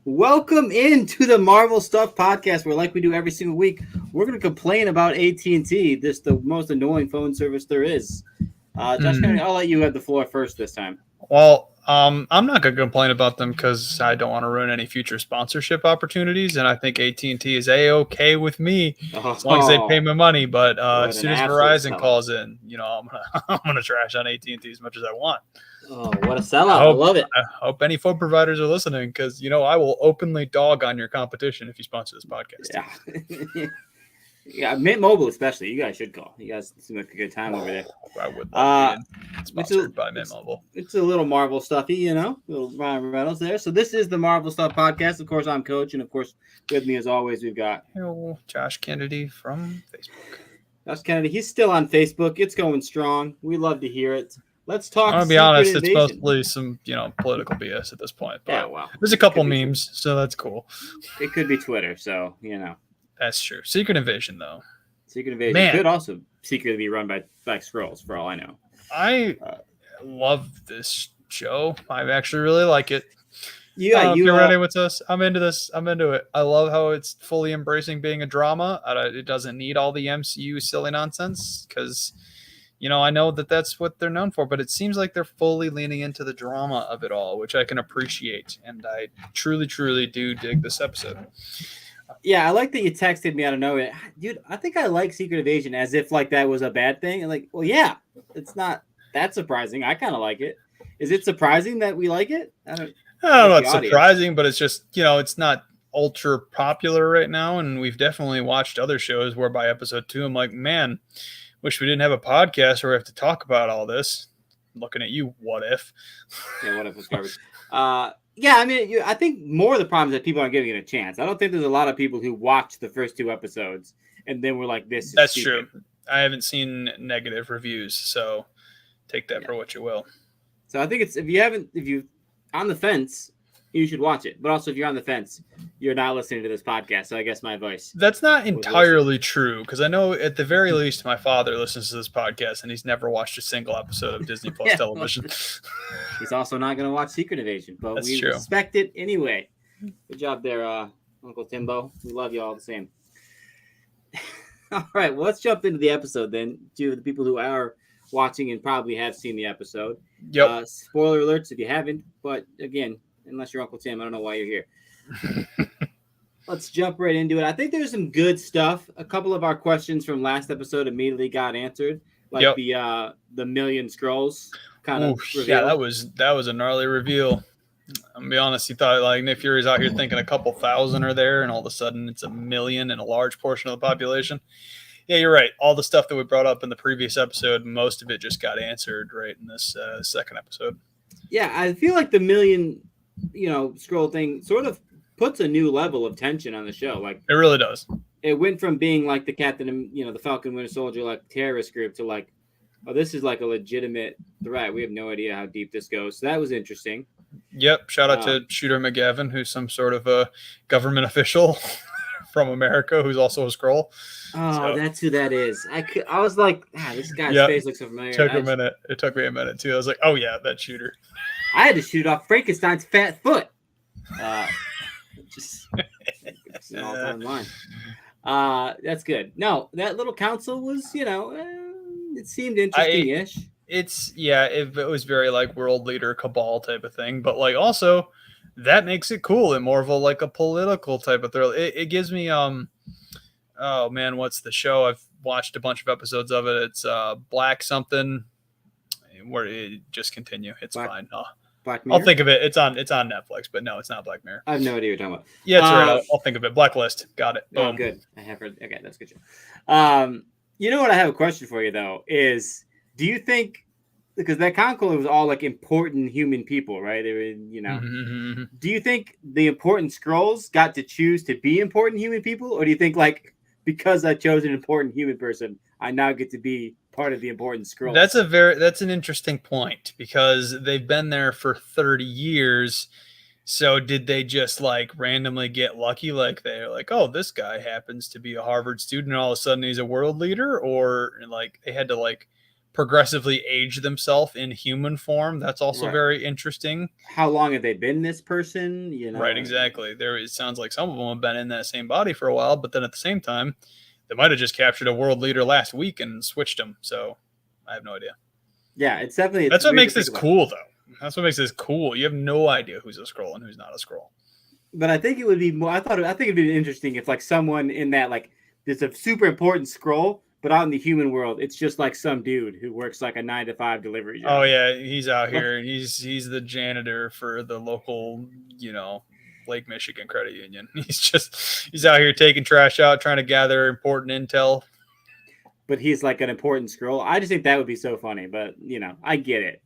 Welcome into the Marvel Stuff Podcast, where, like we do every single week, we're going to complain about AT&T, this the most annoying phone service there is. Josh Kennedy, I'll let you have the floor first this time. Well, I'm not going to complain about them because I don't want to ruin any future sponsorship opportunities, and I think AT&T is a-okay with me as long as they pay my money. But as soon as Verizon calls in, I'm gonna trash on AT&T as much as I want. Oh, what a sellout! I love it. I hope any phone providers are listening because I will openly dog on your competition if you sponsor this podcast. Yeah. Yeah, Mint Mobile especially. You guys should call. You guys seem like a good time over there. I would love being sponsored by Mint Mobile. It's a little Marvel stuffy, little Ryan Reynolds there. So this is the Marvel Stuff Podcast. Of course, I'm Coach, and of course, with me as always, we've got Josh Kennedy from Facebook. Josh Kennedy, he's still on Facebook. It's going strong. We love to hear it. Let's talk. I'm gonna be honest, it's mostly some political BS at this point. But yeah, well, there's a couple memes, so that's cool. It could be Twitter, so That's true. Secret Invasion, though. Secret Invasion could also secretly be run by Skrulls, for all I know. I love this show. I actually really like it. Yeah, you're ready with us. I'm into this. I'm into it. I love how it's fully embracing being a drama. It doesn't need all the MCU silly nonsense because, I know that that's what they're known for. But it seems like they're fully leaning into the drama of it all, which I can appreciate. And I truly, truly do dig this episode. Yeah, I like that you texted me out of nowhere. Dude, I think I like Secret Invasion as if like that was a bad thing. And like, well, yeah, it's not that surprising. I kind of like it. Is it surprising that we like it? I don't know if it's surprising, but it's just, it's not ultra popular right now. And we've definitely watched other shows where by episode 2, I'm like, man, wish we didn't have a podcast where we have to talk about all this. I'm looking at you, what if? Yeah, what if it's garbage? Yeah, I mean, I think more of the problem is that people aren't giving it a chance. I don't think there's a lot of people who watched the first 2 episodes and then were like, "This is That's stupid." True. I haven't seen negative reviews, so take that for what you will. So I think if you on the fence, you should watch it. But also, if you're on the fence, you're not listening to this podcast. So I guess my advice. That's not entirely true because I know at the very least my father listens to this podcast and he's never watched a single episode of Disney Plus television. He's also not going to watch Secret Invasion, but That's we true. Respect it anyway. Good job there, Uncle Timbo. We love you all the same. All right, well, let's jump into the episode then. To the people who are watching and probably have seen the episode. Yep. Spoiler alerts if you haven't, but again, unless you're Uncle Tim, I don't know why you're here. Let's jump right into it. I think there's some good stuff. A couple of our questions from last episode immediately got answered, like the million Skrulls kind of reveal. Yeah, that was a gnarly reveal. I'm gonna be honest, you thought like Nick Fury's out here thinking a couple thousand are there, and all of a sudden it's 1 million and a large portion of the population. Yeah, you're right. All the stuff that we brought up in the previous episode, most of it just got answered right in this second episode. Yeah, I feel like the million, Skrull thing sort of puts a new level of tension on the show. Like it really does. It went from being like the Captain, the Falcon Winter Soldier, like terrorist group to like, oh, this is like a legitimate threat. We have no idea how deep this goes. So that was interesting. Yep. Shout out to Shooter McGavin, who's some sort of a government official from America who's also a Skrull. Oh, so. That's who that is. I was like, this guy's face looks so familiar. It took me a minute too. I was like, oh yeah, that Shooter. I had to shoot off Frankenstein's fat foot. Just an all-time line. That's good. No, that little council was, it seemed interesting-ish. It was very like world leader cabal type of thing, but like also that makes it cool and more of a political type of thrill. It gives me oh man, what's the show? I've watched a bunch of episodes of it. It's Black something. Where it just continue. It's fine. Black Mirror? I'll think of it. It's on Netflix, but no, it's not Black Mirror. I have no idea what you're talking about. Yeah, it's right. I'll think of it. Blacklist. Got it. Boom. Oh, good. I have heard. Okay, that's good. You know what? I have a question for you though. Is do you think because that conclave was all like important human people, right? They were, Mm-hmm. Do you think the important Skrulls got to choose to be important human people, or do you think like because I chose an important human person, I now get to be part of the important Skrulls? That's an interesting point because they've been there for 30 years. So did they just like randomly get lucky? Like they're like, oh, this guy happens to be a Harvard student and all of a sudden he's a world leader, or like they had to like progressively age themselves in human form. That's also very interesting. How long have they been this person? Right, exactly. It sounds like some of them have been in that same body for a while, but then at the same time, they might have just captured a world leader last week and switched him. So I have no idea. Yeah, it's definitely. That's what makes this cool, though. That's what makes this cool. You have no idea who's a Skrull and who's not a Skrull. But I think it would be more. I think it'd be interesting if like someone in that like there's a super important Skrull, but out in the human world, it's just like some dude who works like a 9-to-5 delivery job. Oh yeah, he's out here. He's the janitor for the local, Lake Michigan Credit Union. He's out here taking trash out, trying to gather important intel. But he's like an important Skrull. I just think that would be so funny. But I get it.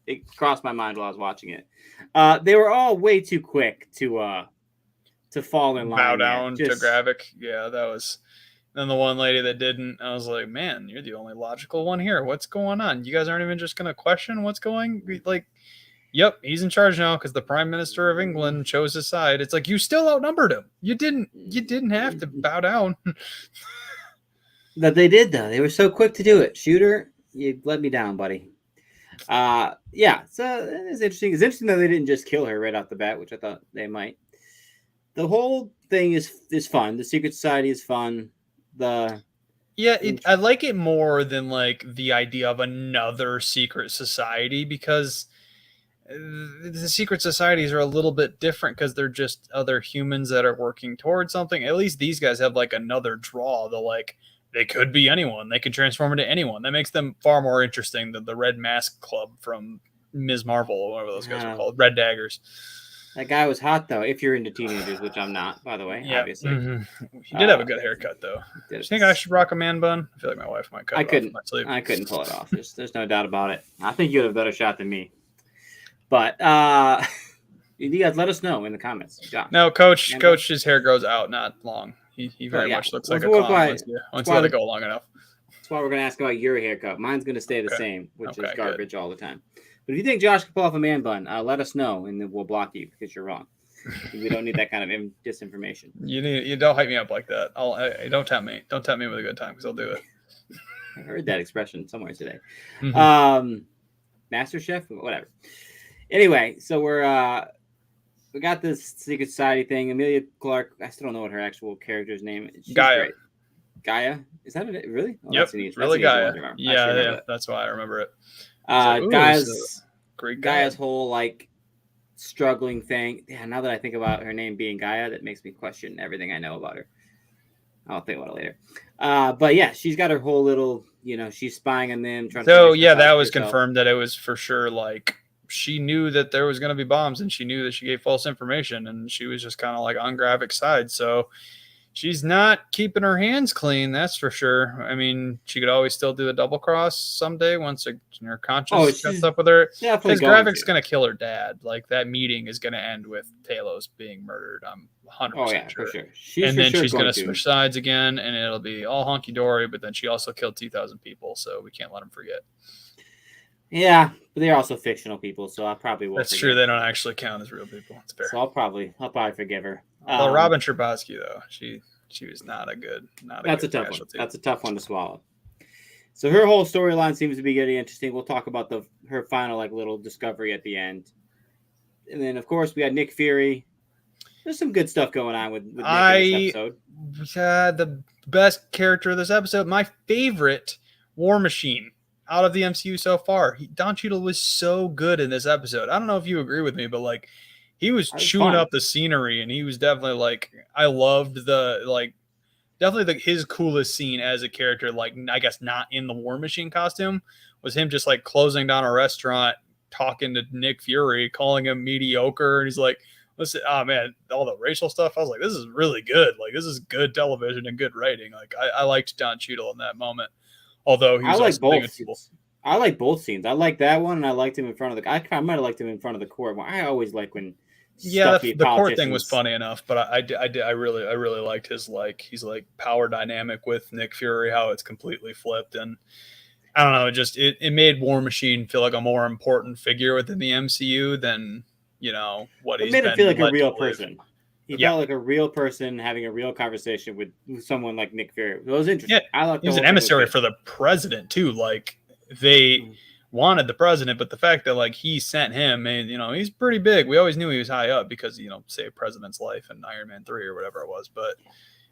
It crossed my mind while I was watching it. They were all way too quick to fall in line. Bow down to Gravik. Yeah, that was. Then the one lady that didn't, I was like, man, you're the only logical one here. What's going on? You guys aren't even just going to question what's going? Like, yep, he's in charge now because the Prime Minister of England chose his side. It's like, you still outnumbered him. You didn't have to bow down. But they did, though. They were so quick to do it. Shooter, you let me down, buddy. Yeah, so it's interesting. It's interesting that they didn't just kill her right off the bat, which I thought they might. The whole thing is fun. The Secret Society is fun. I like it more than like the idea of another secret society, because the secret societies are a little bit different because they're just other humans that are working towards something. At least these guys have like another draw. They could be anyone. They could transform into anyone. That makes them far more interesting than the Red Mask Club from Ms. Marvel or whatever those guys are called. Red Daggers. That guy was hot, though, if you're into teenagers, which I'm not, by the way, obviously. Mm-hmm. He did have a good haircut, though. Do you think I should rock a man bun? I feel like my wife might cut it off my sleeve. I couldn't pull it off. There's no doubt about it. I think you have a better shot than me. But you guys let us know in the comments. Josh. No, Coach's hair grows out, not long. He very much looks like a clown once you let it go long enough. That's why we're going to ask about your haircut. Mine's going to stay the same, which is garbage all the time. But if you think Josh can pull off a man bun, let us know, and then we'll block you because you're wrong. We don't need that kind of disinformation. You don't hype me up like that. Don't tempt me. Don't tempt me with a good time because I'll do it. I heard that expression somewhere today. Mm-hmm. Master Chef, whatever. Anyway, so we got this Secret Society thing. Emilia Clarke. I still don't know what her actual character's name is. She's Gaia. Great. Gaia? Is that it? Really? Oh, yep. Really Gaia. Yeah. That's why I remember it. Gaia's whole like struggling thing. Yeah, now that I think about her name being Gaia, that makes me question everything I know about her. I'll think about it later. But yeah, she's got her whole little, she's spying on them. That was confirmed that it was for sure. Like she knew that there was going to be bombs, and she knew that she gave false information, and she was just kind of like on Gravik's side. So she's not keeping her hands clean, that's for sure. I mean, she could always still do a double cross someday once her conscience gets up with her. Because Gravik's going to kill her dad. Like, that meeting is going to end with Talos being murdered. I'm 100% sure. For sure. She's going to switch sides again, and it'll be all honky-dory, but then she also killed 2,000 people, so we can't let them forget. Yeah, but they're also fictional people, so I probably won't. That's true. They don't actually count as real people. It's fair. So I'll probably forgive her. Well, Robin Scherbatsky, though, she was not a good. That's a tough one. That's a tough one to swallow. So her whole storyline seems to be getting interesting. We'll talk about her final little discovery at the end, and then of course we had Nick Fury. There's some good stuff going on with Nick in this episode. The best character of this episode, my favorite, War Machine. Out of the MCU so far, Don Cheadle was so good in this episode. I don't know if you agree with me, but he was chewing up the scenery, and he was definitely I loved his coolest scene as a character. I guess not in the War Machine costume, was him just closing down a restaurant, talking to Nick Fury, calling him mediocre, and he's like, "Listen, man, all the racial stuff." I was like, "This is really good. This is good television and good writing." I liked Don Cheadle in that moment. Although he was both. I like both scenes. I like that one, and I liked him in front of I might have liked him in front of the court. I always like when. Yeah, the court thing was funny enough, but I really liked his he's power dynamic with Nick Fury, how it's completely flipped, and I don't know, it made War Machine feel like a more important figure within the MCU than what he's been. It made him feel like a real person. He felt like a real person having a real conversation with someone like Nick Fury. It was interesting. Yeah, he was an emissary for the president too. they wanted the president, but the fact that like he sent him, and he's pretty big. We always knew he was high up because saved president's life in Iron Man 3 or whatever it was. But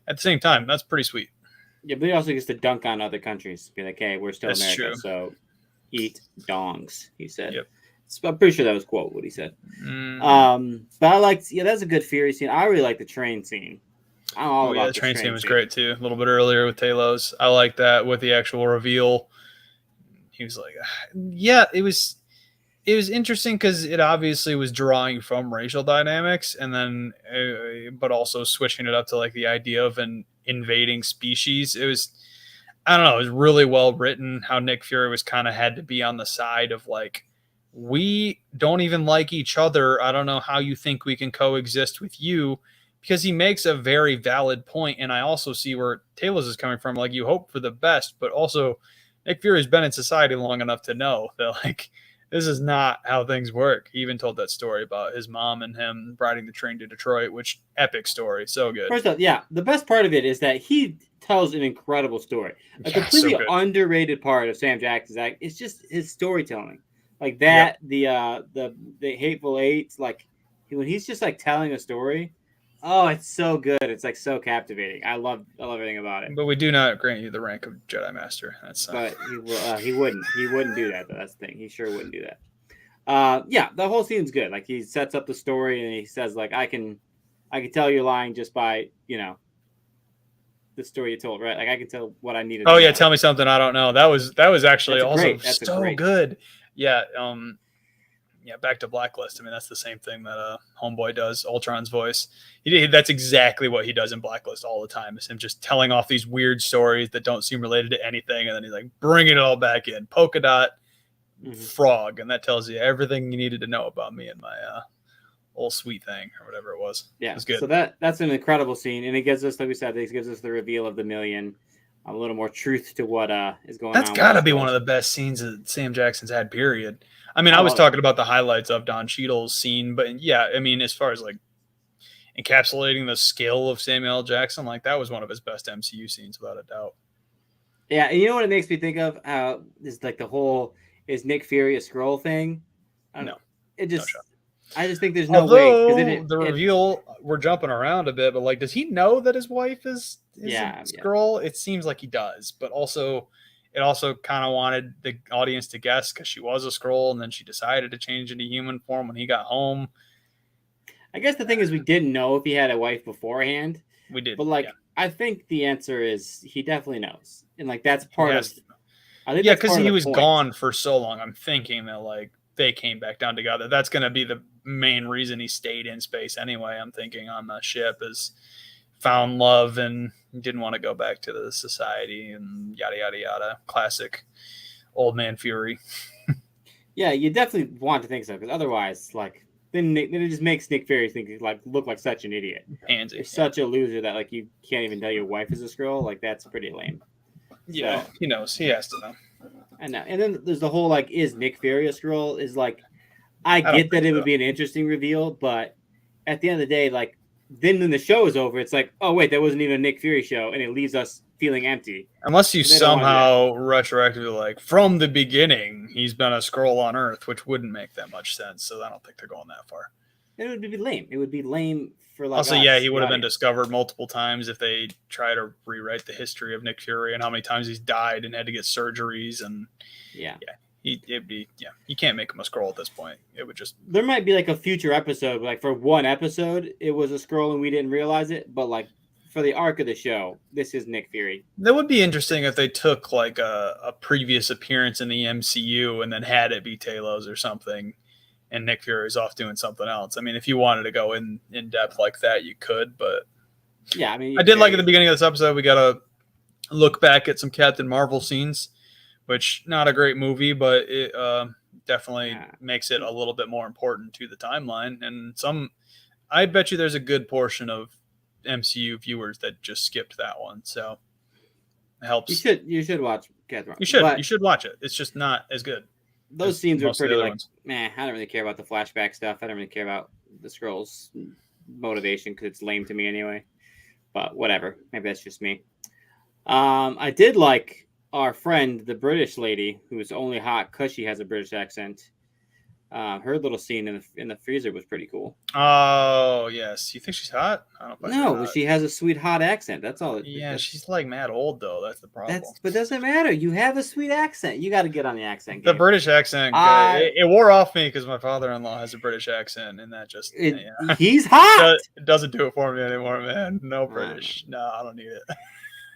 at the same time, that's pretty sweet. Yeah, but he also gets to dunk on other countries. Be like, hey, we're still That's America, true. so eat dongs, he said. Yep. So I'm pretty sure that was quote what he said. But I liked, that's a good Fury scene. I really like the train scene. I'm all about the train scene was great too. A little bit earlier with Talos. I like that with the actual reveal. He was like, yeah, it was interesting because it obviously was drawing from racial dynamics, and then, but also switching it up to like the idea of an invading species. It was, I don't know, it was really well written. How Nick Fury was kind of had to be on the side of like, we don't even like each other. I don't know how you think we can coexist with you, because he makes a very valid point. And I also see where Talos is coming from. Like, you hope for the best, but also Nick Fury's been in society long enough to know that like, this is not how things work. He even told that story about his mom and him riding the train to Detroit, which epic story. So good. First off, yeah, the best part of it is that he tells an incredible story. A completely underrated part of Sam Jackson's act is just his storytelling. Like that, the Hateful Eight, like when he's just like telling a story. Oh, it's so good. It's like so captivating. I love everything about it. But we do not grant you the rank of Jedi Master. That's but he wouldn't do that though. That's the thing. He sure wouldn't do that. Yeah, the whole scene's good. Like he sets up the story and he says like I can tell you're lying just by the story you told, right? Like I can tell what I needed. Oh yeah, tell me something I don't know. That was actually also so good. Yeah, yeah, back to Blacklist. I mean, that's the same thing that Homeboy does, Ultron's voice. That's exactly what he does in Blacklist all the time. Is him just telling off these weird stories that don't seem related to anything, and then he's like bringing it all back in. Polka dot frog, and that tells you everything you needed to know about me and my old sweet thing or whatever it was. Yeah, it was good. So that's an incredible scene, and it gives us, like we said, it gives us the reveal of the million. A little more truth to what is going on. That's got to be one of the best scenes that Sam Jackson's had, period. I mean, I was talking about the highlights of Don Cheadle's scene, but yeah, I mean, as far as like encapsulating the skill of Samuel L. Jackson, like that was one of his best MCU scenes, without a doubt. Yeah, and you know what it makes me think of? Is like the whole is Nick Fury a Skrull thing? No, it just. No, I just think there's no way. The reveal, we're jumping around a bit, but like, does he know that his wife is a Skrull? It seems like he does, but also, it also kind of wanted the audience to guess because she was a Skrull, and then she decided to change into human form when he got home. I guess the thing is, we didn't know if he had a wife beforehand. We did, but like, I think the answer is he definitely knows, and like that's part of. I think because he was gone for so long. I'm thinking that like they came back down together. That's going to be the main reason he stayed in space anyway. I'm thinking on the ship is found love and didn't want to go back to the society and yada, yada, yada. Classic old man Fury. Yeah, you definitely want to think so, because otherwise, like, then it just makes Nick Fury look like such an idiot. Pansy. You're such a loser that like you can't even tell your wife is a Skrull. Like that's pretty lame. Yeah, so, he knows. He has to know. I know. And then there's the whole like, is Nick Fury a Skrull? Is like, I get that it would be an interesting reveal, but at the end of the day, like, then when the show is over, it's like, oh wait, that wasn't even a Nick Fury show, and it leaves us feeling empty. Unless you somehow retroactively, like, from the beginning, he's been a Skrull on Earth, which wouldn't make that much sense. So I don't think they're going that far. It would be lame. It would be lame for like. Also, yeah, he would have been discovered multiple times if they try to rewrite the history of Nick Fury and how many times he's died and had to get surgeries and you can't make him a Skrull at this point. It would just. There might be like a future episode, like for one episode, it was a Skrull and we didn't realize it, but like for the arc of the show, this is Nick Fury. That would be interesting if they took like a previous appearance in the MCU and then had it be Talos or something. And Nick Fury's off doing something else. I mean, if you wanted to go in depth like that, you could. But yeah, I mean, I did like at the beginning of this episode, we got to look back at some Captain Marvel scenes, which not a great movie, but it definitely makes it a little bit more important to the timeline. And I bet you there's a good portion of MCU viewers that just skipped that one. So it helps. You should watch Captain Marvel. You should watch it. It's just not as good. Those scenes were pretty like, man, I don't really care about the flashback stuff. I don't really care about the Skrulls' motivation because it's lame to me anyway. But whatever. Maybe that's just me. I did like our friend, the British lady, who's only hot because she has a British accent, her little scene in the freezer was pretty cool. Oh yes, you think she's hot? I don't find her No, hot. she has a sweet hot accent. That's all. Yeah, she's like mad old though. That's the problem. But doesn't matter. You have a sweet accent. You got to get on the accent The game. British accent, it wore off me because my father-in-law has a British accent, and that just he's hot. It doesn't do it for me anymore, man. No British. No, I don't need it.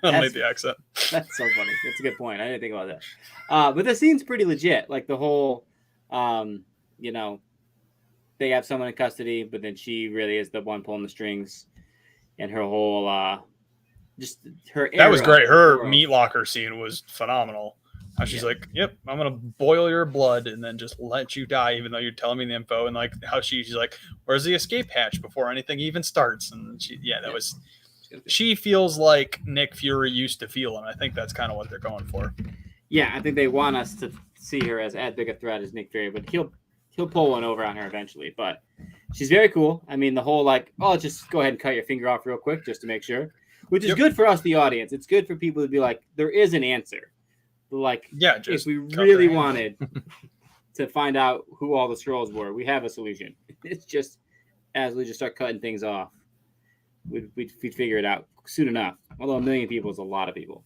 I don't need the accent. That's so funny. That's a good point. I didn't think about that. But the scene's pretty legit. Like the whole, you know, they have someone in custody, but then she really is the one pulling the strings, and her whole, just her. That was great. Her meat locker scene was phenomenal. How she's like, "Yep, I'm gonna boil your blood and then just let you die, even though you're telling me the info." And like how she's like, "Where's the escape hatch before anything even starts?" And was. She feels like Nick Fury used to feel, and I think that's kind of what they're going for. Yeah, I think they want us to see her as big a threat as Nick Fury, but he'll pull one over on her eventually. But she's very cool. I mean, the whole like, oh, just go ahead and cut your finger off real quick just to make sure, which is good for us, the audience. It's good for people to be like, there is an answer. Like, if we really wanted to find out who all the Skrulls were, we have a solution. It's just as we just start cutting things off, we'd figure it out soon enough. Although 1 million people is a lot of people.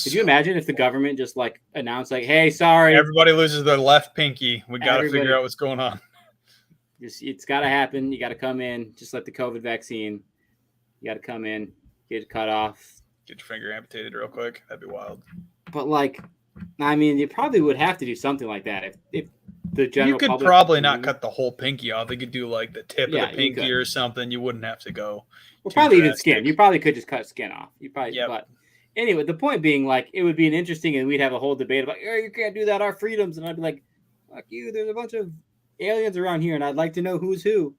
Could you imagine if the government just like announced like, hey, sorry, everybody loses their left pinky. We got to figure out what's going on. It's got to happen. You got to come in, just like the COVID vaccine. You got to come in, get it cut off. Get your finger amputated real quick. That'd be wild. But like, I mean, you probably would have to do something like that if the general. You could probably not cut the whole pinky off. They could do like the tip of the pinky or something. You wouldn't have to go. Well, probably even skin. You probably could just cut skin off. You probably. Yeah. But anyway, the point being, like, it would be an interesting, and we'd have a whole debate about, oh, you can't do that. Our freedoms, and I'd be like, fuck you. There's a bunch of aliens around here, and I'd like to know who's who.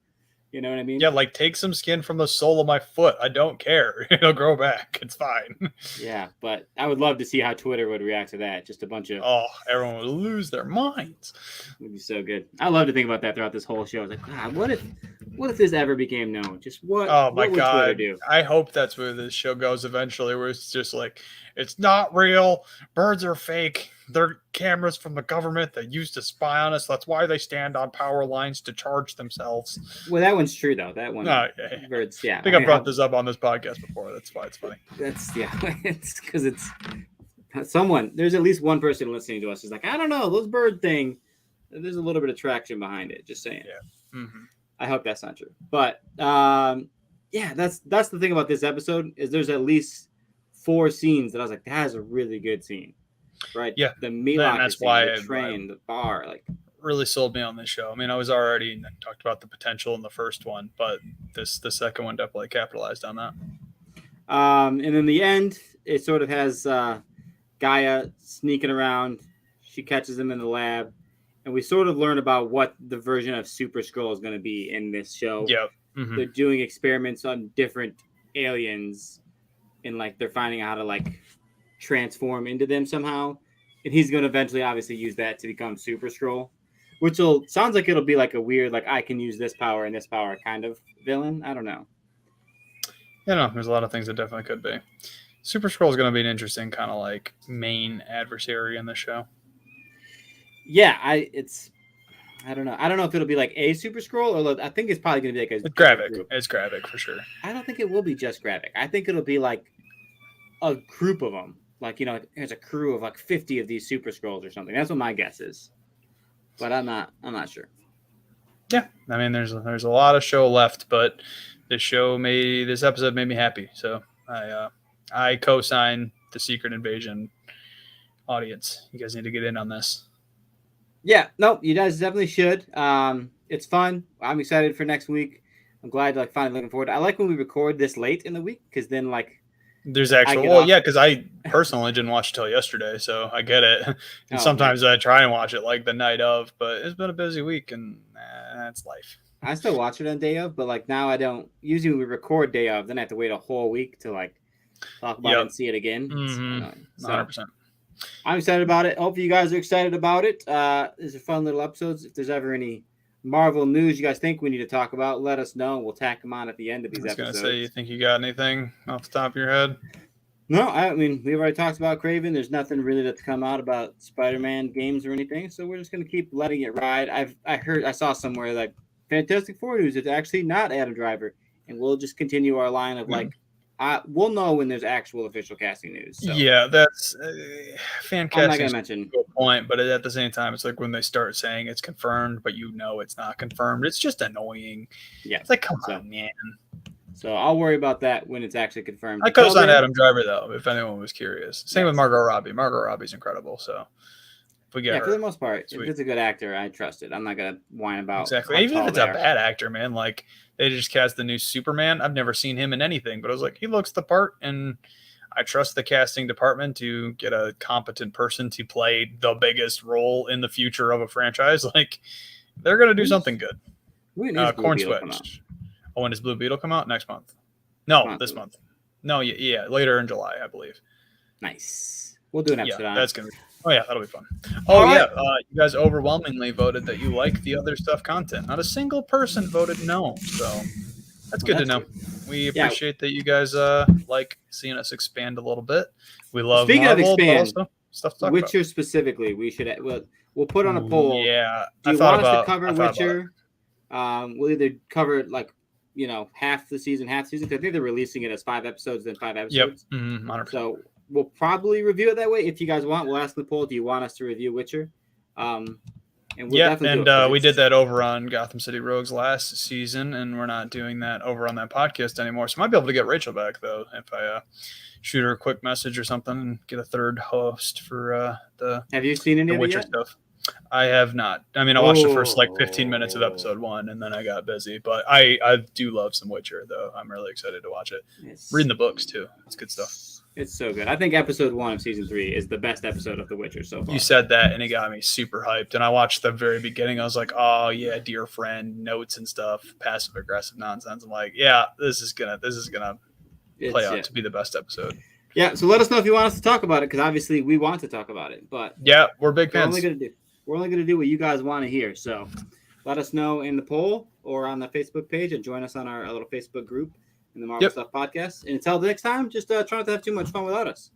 You know what I mean? Yeah, like take some skin from the sole of my foot. I don't care. It'll grow back. It's fine. Yeah, but I would love to see how Twitter would react to that. Just a bunch of everyone would lose their minds. It would be so good. I love to think about that throughout this whole show. It's like, God, what if this ever became known? Just what? Oh my what God! Twitter do? I hope that's where this show goes eventually. Where it's just like, it's not real. Birds are fake. They're cameras from the government that used to spy on us. That's why they stand on power lines to charge themselves. Well, that one's true though. That one. Birds. Yeah. I think I brought this up on this podcast before. That's why it's funny. It's because it's someone. There's at least one person listening to us who's like, I don't know, those bird thing. There's a little bit of traction behind it. Just saying. Yeah. Mm-hmm. I hope that's not true. But yeah, that's the thing about this episode is there's at least 4 scenes that I was like, that is a really good scene. Right. Yeah. The meat locker scene, the train, the bar, like really sold me on this show. I mean, I was already talked about the potential in the first one, but the second one definitely capitalized on that. And in the end, it sort of has Gaia sneaking around. She catches him in the lab, and we sort of learn about what the version of Super Skrull is going to be in this show. Yep. Mm-hmm. They're doing experiments on different aliens, and like they're finding out how to like transform into them somehow. And he's going to eventually obviously use that to become Super Skrull, which sounds like it'll be like a weird, like I can use this power and this power kind of villain. I don't know. Yeah, no, there's a lot of things that definitely could be. Super Skrull is going to be an interesting kind of like main adversary in the show. Yeah, I don't know. I don't know if it'll be like a Super Skrull or I think it's probably going to be like a Gravik. It's Gravik for sure. I don't think it will be just Gravik. I think it'll be like a group of them. Like, you know, there's a crew of like 50 of these Super Skrulls or something. That's what my guess is. But I'm not sure. Yeah. I mean, there's a lot of show left, but this episode made me happy. So I co-sign the Secret Invasion audience. You guys need to get in on this. Yeah, no, you guys definitely should. It's fun. I'm excited for next week. I'm glad to finally looking forward. I like when we record this late in the week because then there's actual because I personally didn't watch it till yesterday, so I get it. And sometimes I try and watch it like the night of, but it's been a busy week and that's life. I still watch it on day of, but like now I don't. Usually we record day of, then I have to wait a whole week to like talk about it and see it again. Mm-hmm. So 100%. I'm excited about it. Hopefully you guys are excited about it. These are fun little episodes. If there's ever any Marvel news you guys think we need to talk about, let us know. We'll tack them on at the end of these episodes. I was going to say, you think you got anything off the top of your head? No, I mean, we've already talked about Craven. There's nothing really that's come out about Spider-Man games or anything, so we're just gonna keep letting it ride. I saw somewhere like Fantastic Four news. It's actually not Adam Driver, and we'll just continue our line of like, we'll know when there's actual official casting news. So Yeah, that's fan I'm not casting gonna mention a point, but at the same time, it's like when they start saying it's confirmed, but it's not confirmed. It's just annoying. Yeah, it's like come on, man. So I'll worry about that when it's actually confirmed. I co-signed Adam Driver though, if anyone was curious. Same with Margot Robbie. Margot Robbie's incredible. So if we get her, for the most part, sweet. If it's a good actor, I trust it. I'm not gonna whine about exactly. Even if it's a bad actor, man. Like they just cast the new Superman. I've never seen him in anything, but I was like, he looks the part, and I trust the casting department to get a competent person to play the biggest role in the future of a franchise. Like they're gonna do something good. Corn Switch. Oh, when does Blue Beetle come out? Next month. No, this month. No, yeah, later in July, I believe. Nice. We'll do an episode on it. That's gonna be. Oh yeah, that'll be fun. Oh yeah, you guys overwhelmingly voted that you like the other stuff content. Not a single person voted no, so that's good to know. We appreciate that you guys like seeing us expand a little bit. We love Speaking Marvel, of expand, but also stuff to talk Witcher about. Specifically, we'll put on a poll. Yeah, do you want us to cover Witcher? We'll either cover it like half the season, half season. Because I think they're releasing it as 5 episodes, then 5 episodes. Yep. 100%. So we'll probably review it that way. If you guys want, we'll ask the poll. Do you want us to review Witcher? And we'll we did that over on Gotham City Rogues last season, and we're not doing that over on that podcast anymore. So I might be able to get Rachel back though if I shoot her a quick message or something and get a third host for the. Have you seen any of Witcher stuff? I have not. I mean, I watched the first 15 minutes of episode 1, and then I got busy. But I do love some Witcher, though. I'm really excited to watch it. Reading the books too. It's good stuff. It's so good. I think episode 1 of season 3 is the best episode of The Witcher so far. You said that, and it got me super hyped. And I watched the very beginning. I was like, "Oh yeah, dear friend, notes and stuff, passive aggressive nonsense." I'm like, "Yeah, this is gonna play out to be the best episode." Yeah. So let us know if you want us to talk about it, because obviously we want to talk about it. But yeah, we're big fans. We're only gonna do what you guys want to hear. So let us know in the poll or on the Facebook page, and join us on our little Facebook group in the Marvel Stuff Podcast. And until next time, just try not to have too much fun without us.